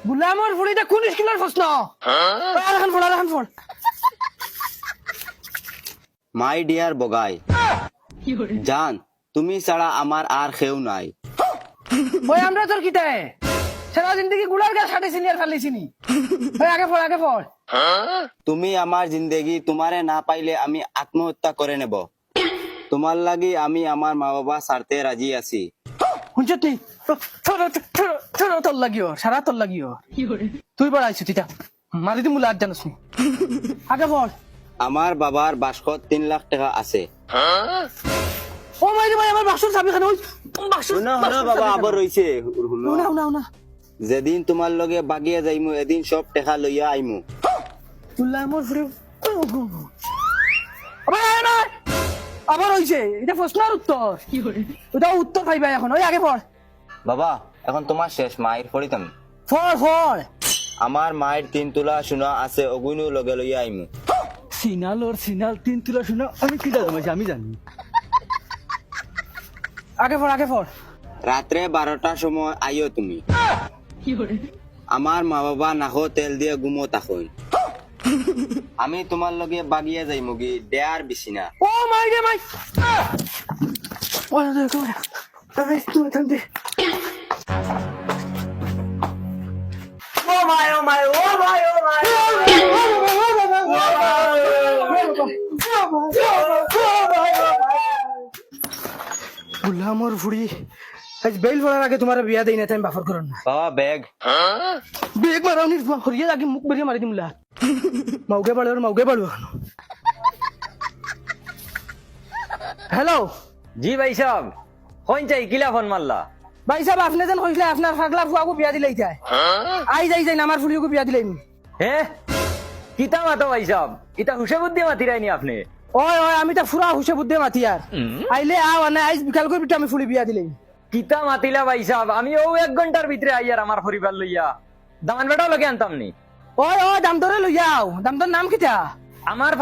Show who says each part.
Speaker 1: গুলামৰ ফুৰিতে কোন স্কুলৰ প্ৰশ্ন এখন ফোন
Speaker 2: মাই ডিয়ার বগাই জান তুমি ছাড়া আমার আর কেউ নাই।
Speaker 1: ওই আমরা তোর কিতায় সারা জিন্দগি গুলার গাছ কাটিছিনি আর ফালিছিনি। ওই আগে পড়
Speaker 2: তুমি আমার জিন্দেগি তোমারে না পাইলে আমি আত্মহত্যা করে নেব। তোমার লাগি আমি আমার মা বাবা ছাড়তে রাজি আছি।
Speaker 1: শুনছত নি তোর লাগিও সারা তোর লাগিও তুই পড়াইছো তিতা মারি দি মুলা জানোস নি আগে পড়।
Speaker 2: আমার বাবার বাস্কত 3 লাখ টাকা আছে।
Speaker 1: ও মাই রে ভাই আমার বাক্সর চাবি খান ওই বাক্সর
Speaker 2: শুনো বাবা আবার রইছে।
Speaker 1: না
Speaker 2: যেদিন তোমার লগে বাগিয়া যাইমু এদিন সব টাকা লইয়া আইমু।
Speaker 1: গুলামৰ ফুৰি আবার হইছে এটা প্রশ্নের উত্তর ওটা উত্তর পাইবা এখন ওই আগে পড়
Speaker 2: বাবা এখন তোমার শেষ মায়ের ফরিতাম।
Speaker 1: ফল
Speaker 2: আমার মায়ের 3 তোলা সোনা আছে অগুইনু লগে লইয়া আইমু।
Speaker 1: সিনাল 3 তুলা শোনা আমি কি জানি আমি জানি আগে পড়
Speaker 2: রাত্রে 12টার সময় আইও তুমি। আমার মা বাবা নাকো তেল দিয়ে ঘুমো তখন আমি তোমার লগে বাগিয়া যাইমু গি দেয়ার বিছিনা।
Speaker 1: ও মাই রে মাই ও দেখো আমি তুই থামতে ও মাই গুলামৰ ফুৰি আজ বেল পড়ার আগে তোমার বিয়া দেই না টাইম বাফর করন না
Speaker 2: বাবা ব্যাগ
Speaker 1: বেগ মারাউনি হরিয়া আগে মুখ বেরিয়ে মারি দিমলা মাউকে পাড়ো হ্যালো
Speaker 3: জি ভাই সাহেব কোন চাই কিলা ফোন মারলা?
Speaker 1: ভাই সাহেব আপনি যেন কইলে আপনার ফাগলা ফুয়াকে বিয়া দিলাই যায় আই যাই আমার ফুলিকে বিয়া দিলাই
Speaker 3: হে কিতা মাতো ভাই সাহেব ইটা হুসে বুদ্ধি মাতি রাইনি আপনি?
Speaker 1: ওই আমি তো ফুরা হুসে বুদ্ধে মাতি আর আইলে আও না আইজ বিকাল করে আমি ফুলি বিয়া দিলাই
Speaker 3: কিতা মাতিলা ভাই সাহেব আমি ও 1 ঘন্টার ভিতরে আইয়ার আমার পরিবার লইয়া দামান বেটাও লগে আনতাম নি।
Speaker 1: ওই দাম ধরে লইয়াও দাম তোর নাম কিটা?
Speaker 3: আমার